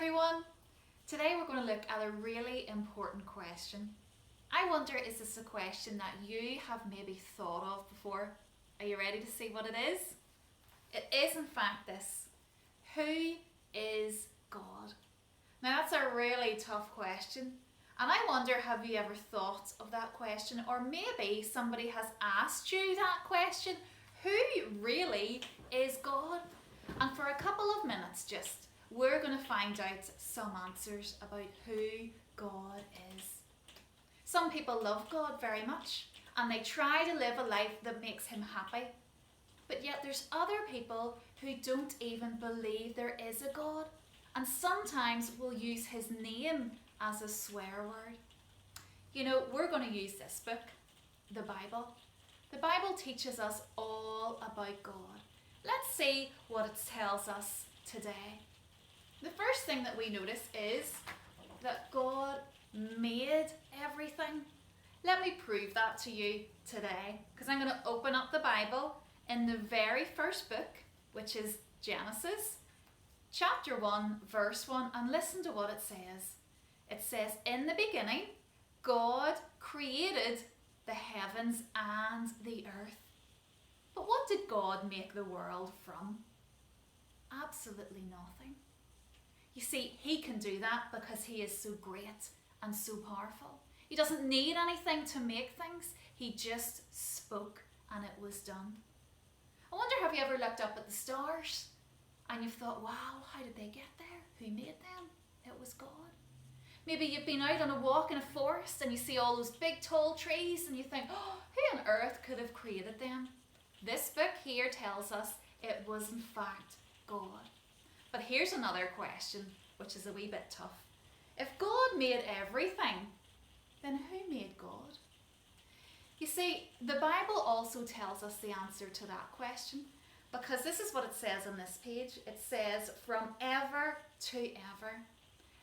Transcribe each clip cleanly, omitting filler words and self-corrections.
everyone! Today we're going to look at a really important question. I wonder, is this a question that you have maybe thought of before? Are you ready to see what it is? It is in fact this. Who is God? Now that's a really tough question, and I wonder, have you ever thought of that question, or maybe somebody has asked you that question? Who really is God? And for a couple of minutes we're going to find out some answers about who God is. Some people love God very much and they try to live a life that makes him happy. But yet there's other people who don't even believe there is a God, and sometimes will use his name as a swear word. You know, we're going to use this book, the Bible. The Bible teaches us all about God. Let's see what it tells us today. The first thing that we notice is that God made everything. Let me prove that to you today, because I'm going to open up the Bible in the very first book, which is Genesis, chapter 1, verse 1, and listen to what it says. It says, "In the beginning, God created the heavens and the earth." But what did God make the world from? Absolutely nothing. You see, he can do that because he is so great and so powerful. He doesn't need anything to make things. He just spoke and it was done. I wonder, have you ever looked up at the stars and you've thought, wow, how did they get there? Who made them? It was God. Maybe you've been out on a walk in a forest and you see all those big tall trees and you think, oh, who on earth could have created them? This book here tells us it was in fact God. But here's another question, which is a wee bit tough. If God made everything, then who made God? You see, the Bible also tells us the answer to that question, because this is what it says on this page. It says, from ever to ever.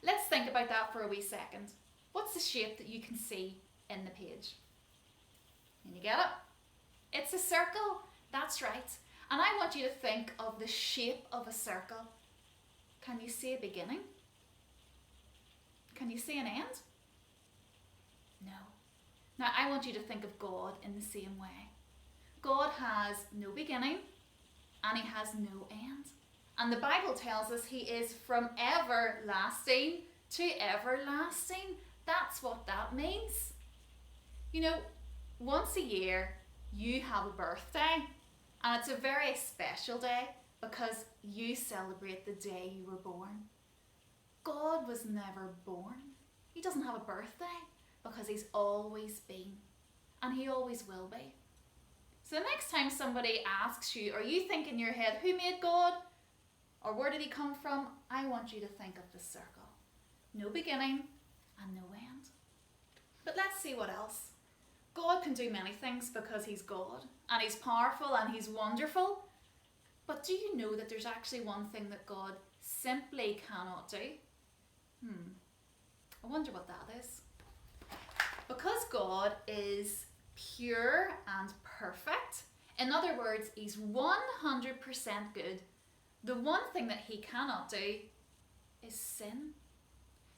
Let's think about that for a wee second. What's the shape that you can see in the page? Can you get it? It's a circle. That's right. And I want you to think of the shape of a circle. Can you see a beginning? Can you see an end? No. Now I want you to think of God in the same way. God has no beginning and he has no end. And the Bible tells us he is from everlasting to everlasting. That's what that means. You know, once a year you have a birthday, and it's a very special day because you celebrate the day you were born. God was never born. He doesn't have a birthday because he's always been, and he always will be. So the next time somebody asks you, or you think in your head, who made God? Or where did he come from? I want you to think of the circle. No beginning and no end. But let's see what else. God can do many things because he's God, and he's powerful and he's wonderful. But do you know that there's actually one thing that God simply cannot do? I wonder what that is. Because God is pure and perfect, in other words, he's 100% good, the one thing that he cannot do is sin.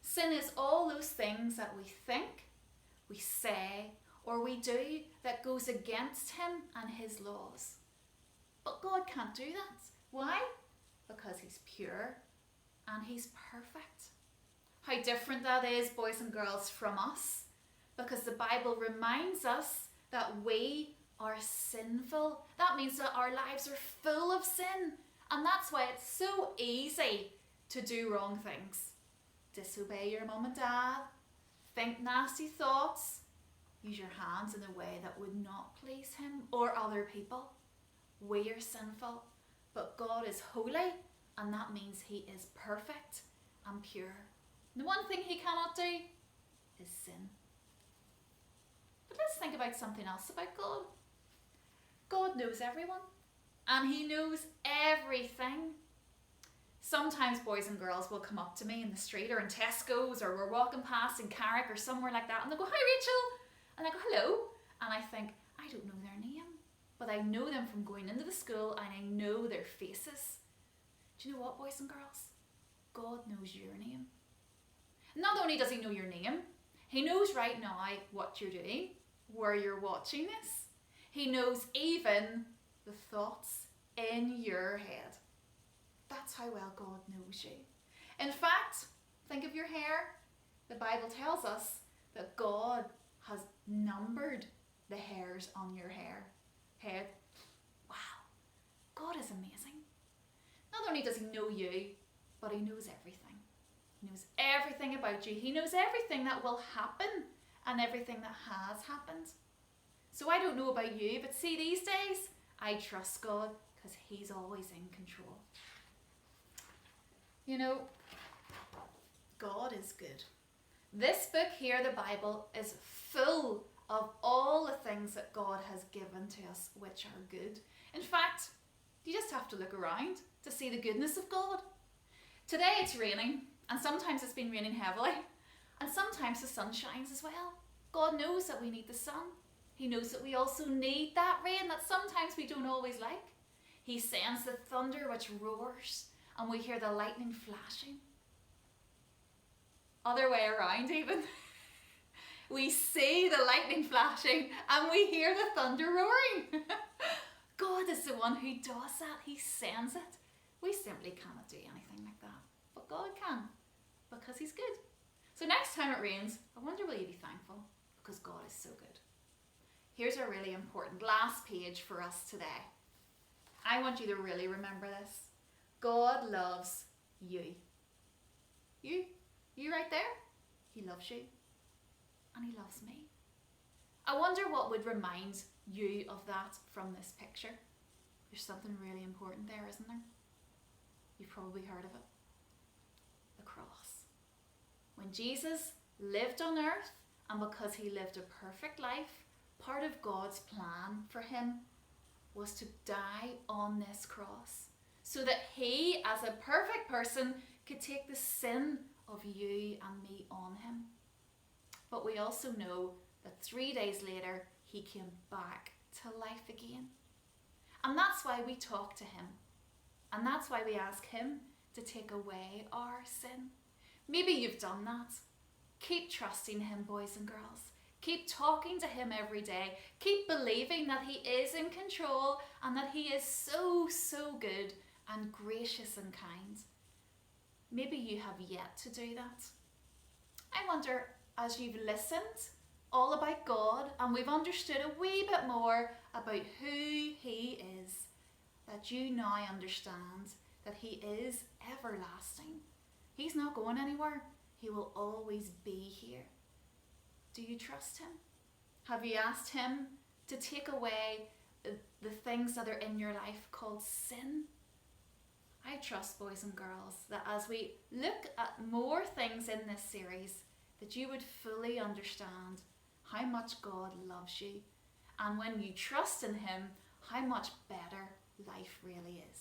Sin is all those things that we think, we say, or we do that goes against him and his laws. But God can't do that. Why? Because he's pure and he's perfect. How different that is, boys and girls, from us. Because the Bible reminds us that we are sinful. That means that our lives are full of sin. And that's why it's so easy to do wrong things. Disobey your mum and dad. Think nasty thoughts. Use your hands in a way that would not please him or other people. We are sinful, but God is holy, and that means he is perfect and pure. The one thing he cannot do is sin. But let's think about something else about God. God knows everyone, and he knows everything. Sometimes boys and girls will come up to me in the street or in Tesco's, or we're walking past in Carrick or somewhere like that, and they'll go, "Hi Rachel," and I go, "Hello," and I think, I don't know their name, but I know them from going into the school and I know their faces. Do you know what, boys and girls? God knows your name. Not only does he know your name, he knows right now what you're doing, where you're watching this. He knows even the thoughts in your head. That's how well God knows you. In fact, think of your hair. The Bible tells us that God has numbered the hairs on your head. Wow, God is amazing. Not only does he know you, but he knows everything. He knows everything about you. He knows everything that will happen and everything that has happened. So I don't know about you, but see, these days, I trust God because he's always in control. You know, God is good. This book here, the Bible, is full of all the things that God has given to us which are good. In fact, you just have to look around to see the goodness of God. Today it's raining, and sometimes it's been raining heavily, and sometimes the sun shines as well. God knows that we need the sun. He knows that we also need that rain that sometimes we don't always like. He sends the thunder which roars, and we hear the lightning flashing. Other way around even. We see the lightning flashing and we hear the thunder roaring. God is the one who does that. He sends it. We simply cannot do anything like that. But God can, because he's good. So next time it rains, I wonder will you be thankful? Because God is so good. Here's a really important last page for us today. I want you to really remember this. God loves you. You right there? He loves you. And he loves me. I wonder what would remind you of that from this picture. There's something really important there, isn't there? You've probably heard of it. The cross. When Jesus lived on earth, and because he lived a perfect life, part of God's plan for him was to die on this cross so that he, as a perfect person, could take the sin of you and me on him. But we also know that 3 days later, he came back to life again. And that's why we talk to him. And that's why we ask him to take away our sin. Maybe you've done that. Keep trusting him, boys and girls. Keep talking to him every day. Keep believing that he is in control and that he is so, so good and gracious and kind. Maybe you have yet to do that. I wonder, as you've listened all about God and we've understood a wee bit more about who he is, that you now understand that he is everlasting. He's not going anywhere. He will always be here. Do you trust him? Have you asked him to take away the things that are in your life called sin? I trust, boys and girls, that as we look at more things in this series, that you would fully understand how much God loves you, and when you trust in him, how much better life really is.